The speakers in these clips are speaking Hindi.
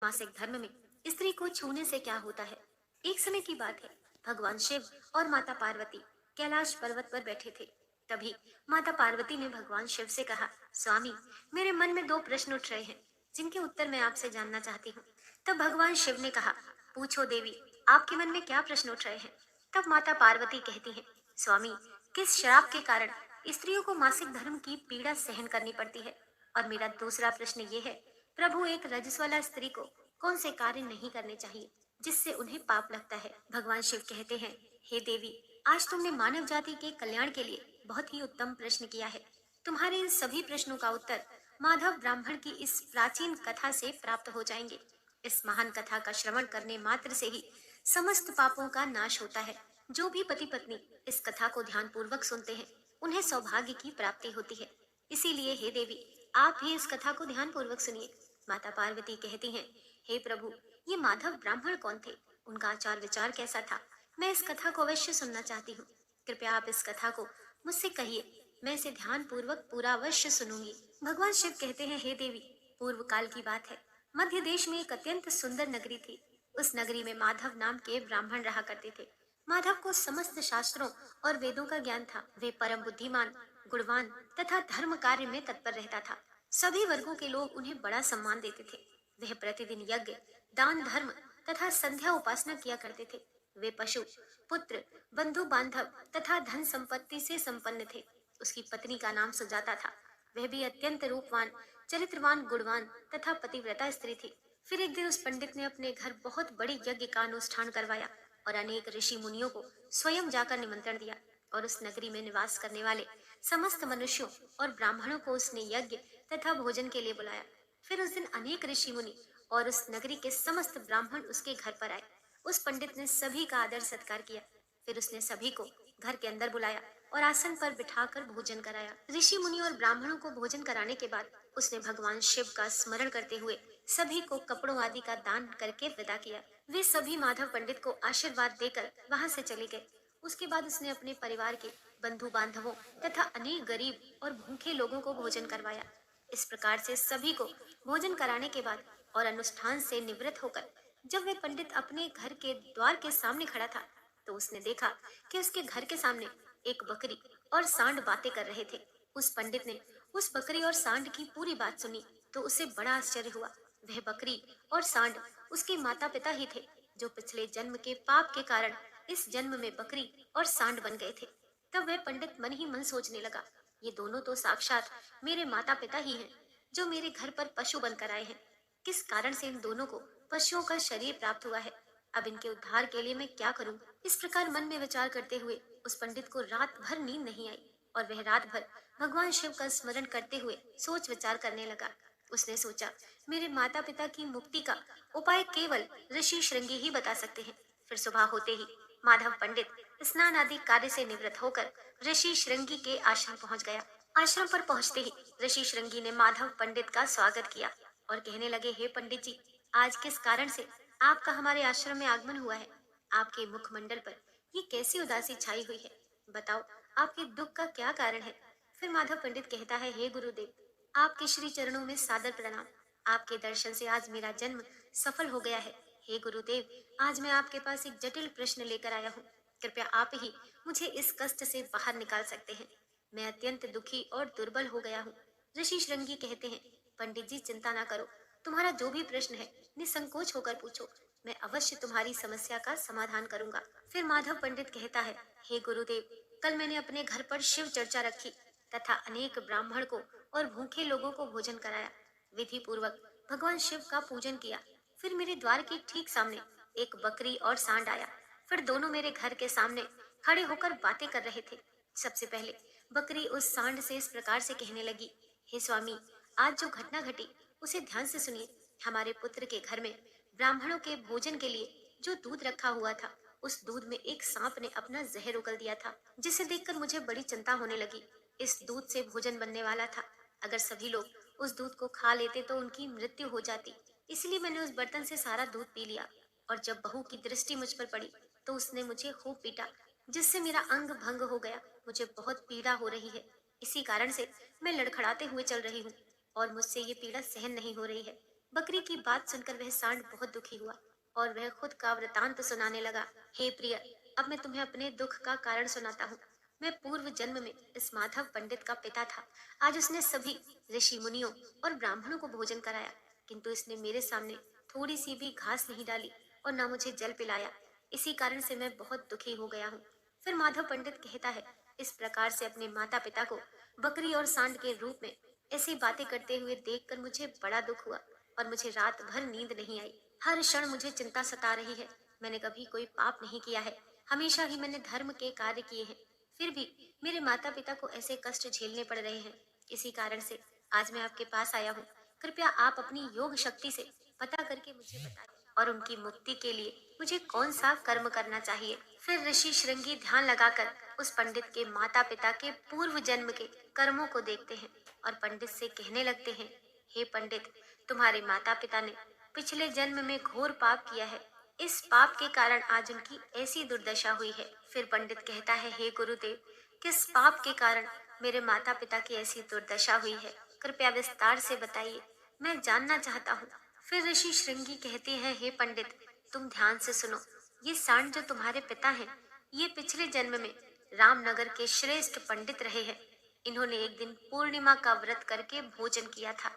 मासिक धर्म में स्त्री को छूने से क्या होता है। एक समय की बात है, भगवान शिव और माता पार्वती कैलाश पर्वत पर बैठे थे। तभी माता पार्वती ने भगवान शिव से कहा, स्वामी, मेरे मन में दो प्रश्न उठ रहे हैं जिनके उत्तर मैं आपसे जानना चाहती हूँ। तब भगवान शिव ने कहा, पूछो देवी, आपके मन में क्या प्रश्न उठ रहे हैं। तब माता पार्वती कहती हैं, स्वामी, किस श्राप के कारण स्त्रियों को मासिक धर्म की पीड़ा सहन करनी पड़ती है। और मेरा दूसरा प्रश्न ये है, प्रभु, एक रजस्वला स्त्री को कौन से कार्य नहीं करने चाहिए जिससे उन्हें पाप लगता है। भगवान शिव कहते हैं, हे देवी, आज तुमने मानव जाति के कल्याण के लिए बहुत ही उत्तम प्रश्न किया है। तुम्हारे इन सभी प्रश्नों का उत्तर माधव ब्राह्मण की इस प्राचीन कथा से प्राप्त हो जाएंगे। इस महान कथा का श्रवण करने मात्र से ही समस्त पापों का नाश होता है। जो भी पति पत्नी इस कथा को ध्यान पूर्वक सुनते हैं, उन्हें सौभाग्य की प्राप्ति होती है। इसीलिए हे देवी, आप भी इस कथा को ध्यान पूर्वक सुनिए। माता पार्वती कहती हैं, हे प्रभु, ये माधव ब्राह्मण कौन थे, उनका आचार विचार कैसा था, मैं इस कथा को अवश्य सुनना चाहती हूँ। कृपया आप इस कथा को मुझसे कहिए, मैं इसे ध्यान पूर्वक पूरा अवश्य सुनूंगी। भगवान शिव कहते हैं, हे देवी, पूर्व काल की बात है। मध्य देश में एक अत्यंत सुंदर नगरी थी। उस नगरी में माधव नाम के ब्राह्मण रहा करते थे। माधव को समस्त शास्त्रों और वेदों का ज्ञान था। वे परम बुद्धिमान, गुणवान तथा धर्म कार्य में तत्पर रहता था। सभी वर्गों के लोग उन्हें बड़ा सम्मान देते थे। वह प्रतिदिन यज्ञ, दान, धर्म तथा संध्या उपासना किया करते थे। वे पशु, पुत्र, बंधु बांधव तथा धन संपत्ति से संपन्न थे। उसकी पत्नी का नाम सुजाता था। वह भी अत्यंत रूपवान, चरित्रवान, गुणवान तथा पतिव्रता स्त्री थी। फिर एक दिन उस पंडित ने अपने घर बहुत बड़ी यज्ञ का अनुष्ठान करवाया और अनेक ऋषि मुनियों को स्वयं जाकर निमंत्रण दिया। और उस नगरी में निवास करने वाले समस्त मनुष्यों और ब्राह्मणों को उसने यज्ञ तथा भोजन के लिए बुलाया। फिर उस दिन अनेक ऋषि मुनि और उस नगरी के समस्त ब्राह्मण उसके घर पर आए। उस पंडित ने सभी का आदर सत्कार किया। फिर उसने सभी को घर के अंदर बुलाया और आसन पर बिठाकर भोजन कराया। ऋषि मुनि और ब्राह्मणों को भोजन कराने के बाद उसने भगवान शिव का स्मरण करते हुए सभी को कपड़ों आदि का दान करके विदा किया। वे सभी माधव पंडित को आशीर्वाद देकर वहां से चले गए। उसके बाद उसने अपने परिवार के बंधु बांधवों तथा अनेक गरीब और भूखे लोगों को भोजन करवाया। इस प्रकार से सभी को भोजन कराने के बाद और अनुष्ठान से निवृत्त होकर जब वे पंडित अपने घर के द्वार के सामने खड़ा था, तो उसने देखा कि उसके घर के सामने एक बकरी और सांड बातें कर रहे थे। उस पंडित ने उस बकरी और सांड की पूरी बात सुनी तो उसे बड़ा आश्चर्य हुआ। वह बकरी और सांड उसके माता पिता ही थे, जो पिछले जन्म के पाप के कारण इस जन्म में बकरी और सांड बन गए थे। तब वह पंडित मन ही मन सोचने लगा, ये दोनों तो साक्षात मेरे माता पिता ही हैं, जो मेरे घर पर पशु बनकर आए हैं। किस कारण से इन दोनों को पशुओं का शरीर प्राप्त हुआ है। अब इनके उद्धार के लिए मैं क्या करूं। इस प्रकार मन में विचार करते हुए उस पंडित को रात भर नींद नहीं आई और वह रात भर भगवान शिव का स्मरण करते हुए सोच विचार करने लगा। उसने सोचा, मेरे माता पिता की मुक्ति का उपाय केवल ऋषि श्रृंगी ही बता सकते हैं। फिर सुबह होते ही माधव पंडित स्नान आदि कार्य से निवृत्त होकर ऋषि श्रृंगी के आश्रम पहुंच गया। आश्रम पर पहुंचते ही ऋषि श्रृंगी ने माधव पंडित का स्वागत किया और कहने लगे, हे पंडित जी, आज किस कारण से आपका हमारे आश्रम में आगमन हुआ है। आपके मुखमंडल पर ये कैसी उदासी छाई हुई है। बताओ, आपके दुख का क्या कारण है। फिर माधव पंडित कहता है, हे गुरुदेव, आपके श्री चरणों में सादर प्रणाम। आपके दर्शन से आज मेरा जन्म सफल हो गया है। हे गुरुदेव, आज मैं आपके पास एक जटिल प्रश्न लेकर आया हूँ। कृपया आप ही मुझे इस कष्ट से बाहर निकाल सकते हैं। मैं अत्यंत दुखी और दुर्बल हो गया हूँ। ऋषि श्रृंगी कहते हैं, पंडित जी, चिंता ना करो। तुम्हारा जो भी प्रश्न है निसंकोच होकर पूछो। मैं अवश्य तुम्हारी समस्या का समाधान करूंगा। फिर माधव पंडित कहता है, हे गुरुदेव, कल मैंने अपने घर पर शिव चर्चा रखी तथा अनेक ब्राह्मण को और भूखे लोगों को भोजन कराया। विधि पूर्वक भगवान शिव का पूजन किया। फिर मेरे द्वार के ठीक सामने एक बकरी और सांड आया। फिर दोनों मेरे घर के सामने खड़े होकर बातें कर रहे थे। सबसे पहले बकरी उस सांड से इस प्रकार से कहने लगी, हे स्वामी, आज जो घटना घटी उसे ध्यान से सुनिए। हमारे पुत्र के घर में ब्राह्मणों के भोजन के लिए जो दूध रखा हुआ था, उस दूध में एक सांप ने अपना जहर उगल दिया था, जिसे देखकर मुझे बड़ी चिंता होने लगी। इस दूध से भोजन बनने वाला था। अगर सभी लोग उस दूध को खा लेते तो उनकी मृत्यु हो जाती। इसलिए मैंने उस बर्तन से सारा दूध पी लिया। और जब बहू की दृष्टि मुझ पर पड़ी तो उसने मुझे खूब पीटा, जिससे मेरा अंग भंग हो गया। मुझे बहुत पीड़ा हो रही है। इसी कारण से मैं लड़खड़ाते हुए चल रही हूँ और मुझसे ये पीड़ा सहन नहीं हो रही है। बकरी की बात सुनकर वह सांड बहुत दुखी हुआ और वह खुद का वृतांत सुनाने लगा। हे प्रिय, अब मैं तुम्हें अपने दुख का कारण सुनाता हूँ। मैं पूर्व जन्म में इस माधव पंडित का पिता था। आज उसने सभी ऋषि मुनियों और ब्राह्मणों को भोजन कराया, किंतु इसने मेरे सामने थोड़ी सी भी घास नहीं डाली और ना मुझे जल पिलाया। इसी कारण से मैं बहुत दुखी हो गया हूँ। फिर माधव पंडित कहता है, इस प्रकार से अपने माता पिता को बकरी और सांड के रूप में ऐसी बातें करते हुए देखकर मुझे बड़ा दुख हुआ और मुझे रात भर नींद नहीं आई। हर क्षण मुझे चिंता सता रही है। मैंने कभी कोई पाप नहीं किया है, हमेशा ही मैंने धर्म के कार्य किए हैं। फिर भी मेरे माता पिता को ऐसे कष्ट झेलने पड़ रहे हैं। इसी कारण से आज मैं आपके पास आया हूँ। कृपया आप अपनी योग शक्ति से पता करके मुझे बताएं और उनकी मुक्ति के लिए मुझे कौन सा कर्म करना चाहिए। फिर ऋषि श्रृंगी ध्यान लगाकर उस पंडित के माता पिता के पूर्व जन्म के कर्मों को देखते हैं और पंडित से कहने लगते हैं, हे पंडित, तुम्हारे माता पिता ने पिछले जन्म में घोर पाप किया है। इस पाप के कारण आज उनकी ऐसी दुर्दशा हुई है। फिर पंडित कहता है, हे गुरुदेव, किस पाप के कारण मेरे माता पिता की ऐसी दुर्दशा हुई है? कृपया विस्तार से बताइए, मैं जानना चाहता हूँ। फिर ऋषि श्रृंगी कहते हैं, हे पंडित, तुम ध्यान से सुनो। ये सांड जो तुम्हारे पिता हैं, ये पिछले जन्म में रामनगर के श्रेष्ठ पंडित रहे हैं। इन्होंने एक दिन पूर्णिमा का व्रत करके भोजन किया था।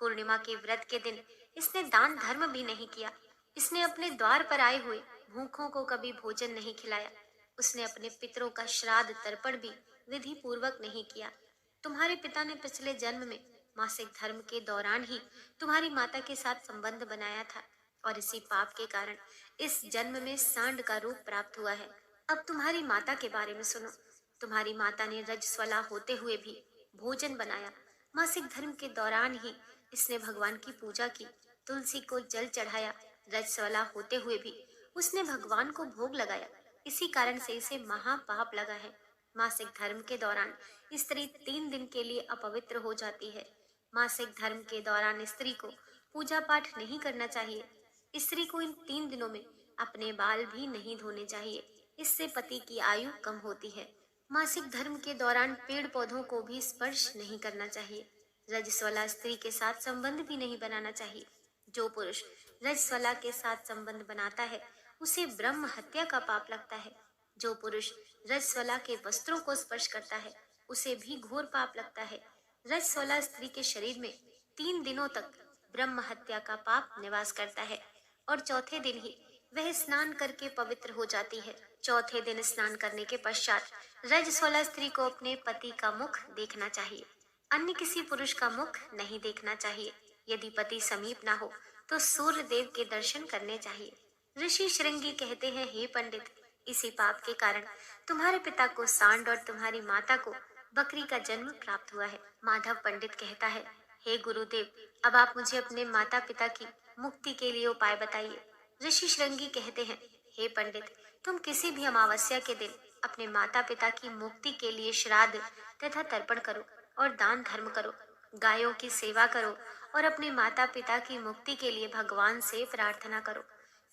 पूर्णिमा के व्रत के दिन इसने दान धर्म भी नहीं किया। इसने अपने द्वार पर आए हुए भूखों को कभी भोजन नहीं खिलाया। उसने अपने पितरों का श्राद्ध तर्पण भी विधि पूर्वक नहीं किया। तुम्हारे पिता ने पिछले जन्म में मासिक धर्म के दौरान ही तुम्हारी माता के साथ संबंध बनाया था और इसी पाप के कारण इस जन्म में सांड का रूप प्राप्त हुआ है। अब तुम्हारी माता के बारे में सुनो। तुम्हारी माता ने रजस्वला होते हुए भी भोजन बनाया। मासिक धर्म के दौरान ही इसने भगवान की पूजा की, तुलसी को जल चढ़ाया। रजस्वला होते हुए भी उसने भगवान को भोग लगाया। इसी कारण से इसे महापाप लगा है। मासिक धर्म के दौरान स्त्री 3 दिन के लिए अपवित्र हो जाती है। मासिक धर्म के दौरान स्त्री को पूजा पाठ नहीं करना चाहिए। स्त्री को इन 3 दिनों में अपने बाल भी नहीं धोने चाहिए, इससे पति की आयु कम होती है। मासिक धर्म के दौरान पेड़ पौधों को भी स्पर्श नहीं करना चाहिए। रजस्वला स्त्री के साथ संबंध भी नहीं बनाना चाहिए। जो पुरुष रजस्वला के साथ संबंध बनाता है उसे ब्रह्म हत्या का पाप लगता है। जो पुरुष रजस्वला के वस्त्रों को स्पर्श करता है उसे भी घोर पाप लगता है। रजस्वला स्त्री के शरीर में 3 दिनों तक ब्रह्म हत्या का पाप निवास करता है और चौथे दिन ही वह स्नान करके पवित्र हो जाती है। चौथे दिन स्नान करने के पश्चात रजस्वला स्त्री को अपने पति का मुख देखना चाहिए। अन्य किसी पुरुष का मुख नहीं देखना चाहिए। यदि पति समीप ना हो तो सूर्य देव के दर्शन करने चाहिए। ऋषि श्रृंगी कहते हैं, हे पंडित, इसी पाप के कारण तुम्हारे पिता को सांड और तुम्हारी माता को बकरी का जन्म प्राप्त हुआ है। माधव पंडित कहता है, हे गुरुदेव, अब आप मुझे अपने माता पिता की मुक्ति के लिए उपाय बताइए। ऋषि श्रृंगी कहते हैं, हे पंडित, तुम किसी भी अमावस्या के दिन अपने माता पिता की मुक्ति के लिए श्राद्ध तथा तर्पण करो और दान धर्म करो, गायों की सेवा करो और अपने माता पिता की मुक्ति के लिए भगवान से प्रार्थना करो।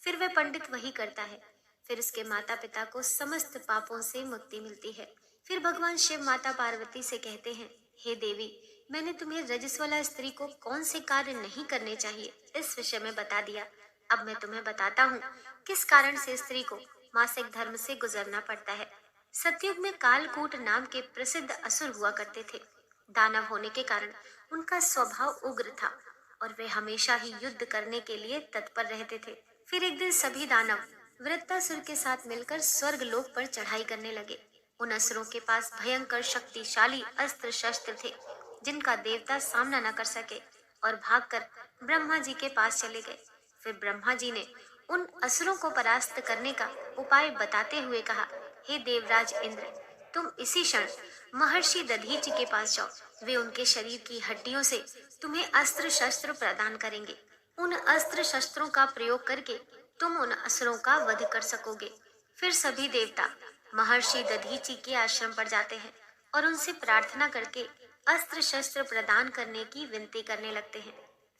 फिर वह पंडित वही करता है। फिर उसके माता पिता को समस्त पापों से मुक्ति मिलती है। फिर भगवान शिव माता पार्वती से कहते हैं, हे देवी, मैंने तुम्हें रजस्वला स्त्री को कौन से कार्य नहीं करने चाहिए इस विषय में बता दिया। अब मैं तुम्हें बताता हूँ किस कारण से स्त्री को मासिक धर्म से गुजरना पड़ता है। सतयुग में कालकूट नाम के प्रसिद्ध असुर हुआ करते थे। दानव होने के कारण उनका स्वभाव उग्र था और वे हमेशा ही युद्ध करने के लिए तत्पर रहते थे। फिर एक दिन सभी दानव वृत्तासुर के साथ मिलकर स्वर्ग लोक पर चढ़ाई करने लगे। उन असुरों के पास भयंकर शक्तिशाली अस्त्र शस्त्र थे जिनका देवता सामना न कर सके और भागकर ब्रह्मा जी के पास चले गए। फिर ब्रह्मा जी ने उन असुरों को परास्त करने का उपाय बताते हुए कहा, हे देवराज इंद्र, तुम इसी क्षण महर्षि दधीचि के पास जाओ। वे उनके शरीर की हड्डियों से तुम्हें अस्त्र शस्त्र प्रदान करेंगे। उन अस्त्र शस्त्रों का प्रयोग करके तुम उन असुरों का वध कर सकोगे। फिर सभी देवता महर्षि दधीचि के आश्रम पर जाते हैं और उनसे प्रार्थना करके अस्त्र शस्त्र प्रदान करने की विनती करने लगते हैं।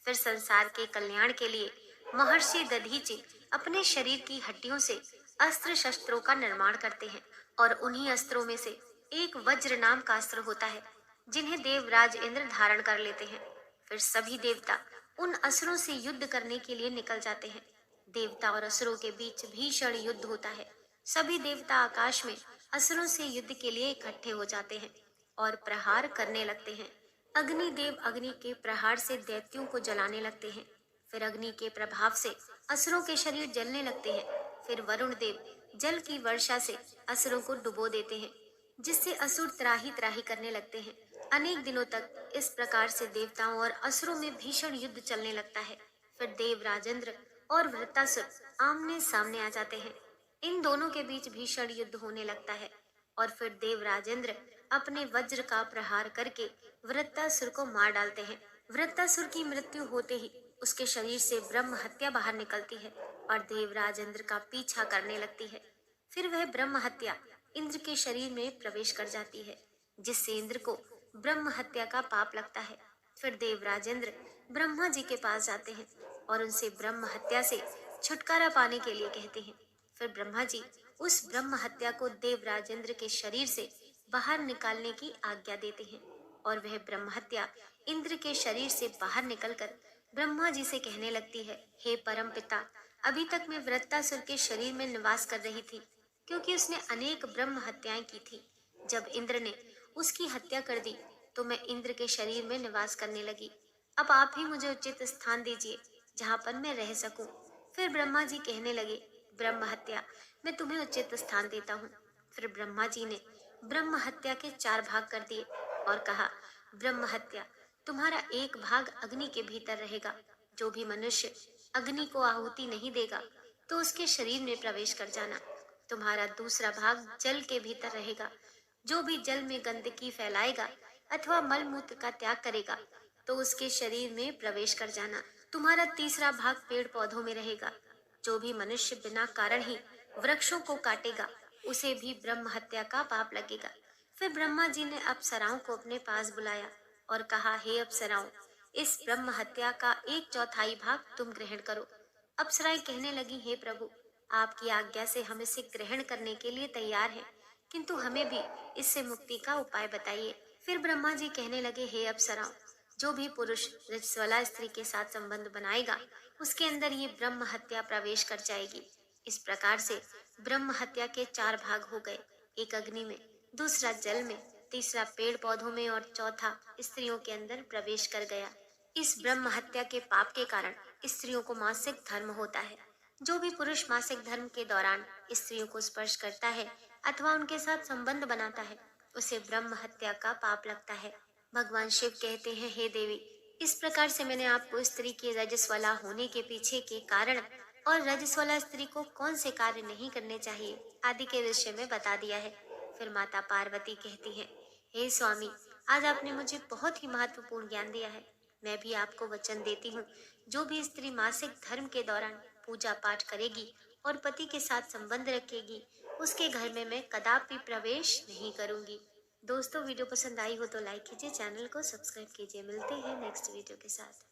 फिर संसार के कल्याण के लिए महर्षि दधीचि अपने शरीर की हड्डियों से अस्त्र शस्त्रों का निर्माण करते हैं और उन्हीं अस्त्रों में से एक वज्र नाम का अस्त्र होता है जिन्हें देवराज इंद्र धारण कर लेते हैं। फिर सभी देवता उन असुरों से युद्ध करने के लिए निकल जाते हैं। देवता और असुरों के बीच भीषण युद्ध होता है। सभी देवता आकाश में असुरों से युद्ध के लिए इकट्ठे हो जाते हैं और प्रहार करने लगते हैं। अग्निदेव अग्नि के प्रहार से दैत्यों को जलाने लगते हैं। फिर अग्नि के प्रभाव से असुरों के शरीर जलने लगते हैं। फिर वरुण देव जल की वर्षा से असुरों को डुबो देते हैं, जिससे असुर त्राही त्राही करने लगते हैं। अनेक दिनों तक इस प्रकार से देवताओं और असुरों में भीषण युद्ध चलने लगता है। फिर देव राजेंद्र और वृत्तासुर आमने सामने आ जाते हैं। इन दोनों के बीच भीषण युद्ध होने लगता है और फिर देव राजेंद्र अपने वज्र का प्रहार करके वृत्तासुर को मार डालते हैं। वृत्तासुर की मृत्यु होते ही उसके शरीर से ब्रह्म हत्या बाहर निकलती है और देव राजेंद्र का पीछा करने लगती है। फिर वह ब्रह्म हत्या इंद्र के शरीर में प्रवेश कर जाती है, जिससे इंद्र को ब्रह्म हत्या का पाप लगता है। फिर देव राजेंद्र ब्रह्मा जी के पास जाते हैं और उनसे ब्रह्म हत्या से छुटकारा पाने के लिए कहते हैं। फिर ब्रह्मा जी उस ब्रह्म हत्या को देव राजेंद्र के शरीर से बाहर निकालने की आज्ञा देते हैं और वह ब्रह्म हत्या इंद्र के शरीर से बाहर निकलकर ब्रह्मा जी से कहने लगती है, हे परम पिता, अभी तक मैं वृत्तासुर के शरीर में निवास कर रही थी, क्योंकि उसने अनेक ब्रह्म हत्याएं की थी। जब इंद्र ने उसकी हत्या कर दी तो मैं इंद्र के शरीर में निवास करने लगी। अब आप ही मुझे उचित स्थान दीजिए जहाँ पर मैं रह सकूं। फिर ब्रह्मा जी कहने लगे, ब्रह्म हत्या, मैं तुम्हें उचित स्थान देता हूँ। फिर ब्रह्मा जी ने ब्रह्म हत्या के 4 भाग कर दिए और कहा, ब्रह्म हत्या, तुम्हारा एक भाग अग्नि के भीतर रहेगा। जो भी मनुष्य अग्नि को आहुति नहीं देगा तो उसके शरीर में प्रवेश कर जाना। तुम्हारा दूसरा भाग जल के भीतर रहेगा। जो भी जल में गंदगी फैलाएगा अथवा मल मूत्र का त्याग करेगा तो उसके शरीर में प्रवेश कर जाना। तुम्हारा तीसरा भाग पेड़ पौधों में रहेगा। जो भी मनुष्य बिना कारण ही वृक्षों को काटेगा उसे भी ब्रह्म हत्या का पाप लगेगा। फिर ब्रह्मा जी ने अप्सराओं को अपने पास बुलाया और कहा, हे अप्सराओं, इस ब्रह्म हत्या का 1/4 भाग तुम ग्रहण करो। अप्सराएं कहने लगी, हे प्रभु, आपकी आज्ञा से हम इसे ग्रहण करने के लिए तैयार हैं, किंतु हमें भी इससे मुक्ति का उपाय बताइए। फिर ब्रह्मा जी कहने लगे, हे अप्सराओं, जो भी पुरुष रजस्वला स्त्री के साथ संबंध बनाएगा उसके अंदर ये ब्रह्म हत्या प्रवेश कर जाएगी। इस प्रकार से ब्रह्म हत्या के 4 भाग हो गए, एक अग्नि में, दूसरा जल में, तीसरा पेड़ पौधों में और चौथा स्त्रियों के अंदर प्रवेश कर गया। इस ब्रह्म हत्या के पाप के कारण स्त्रियों को मासिक धर्म होता है। जो भी पुरुष मासिक धर्म के दौरान स्त्रियों को स्पर्श करता है अथवा उनके साथ संबंध बनाता है उसे ब्रह्म हत्या का पाप लगता है। भगवान शिव कहते हैं, हे देवी, इस प्रकार से मैंने आपको स्त्री के रजस्वला होने के पीछे के कारण और रजस्वला स्त्री को कौन से कार्य नहीं करने चाहिए आदि के विषय में बता दिया है। फिर माता पार्वती कहती है, हे स्वामी, आज आपने मुझे बहुत ही महत्वपूर्ण ज्ञान दिया है। मैं भी आपको वचन देती हूँ, जो भी स्त्री मासिक धर्म के दौरान पूजा पाठ करेगी और पति के साथ संबंध रखेगी उसके घर में मैं कदापि प्रवेश नहीं करूंगी। दोस्तों, वीडियो पसंद आई हो तो लाइक कीजिए, चैनल को सब्सक्राइब कीजिए। मिलते हैं नेक्स्ट वीडियो के साथ।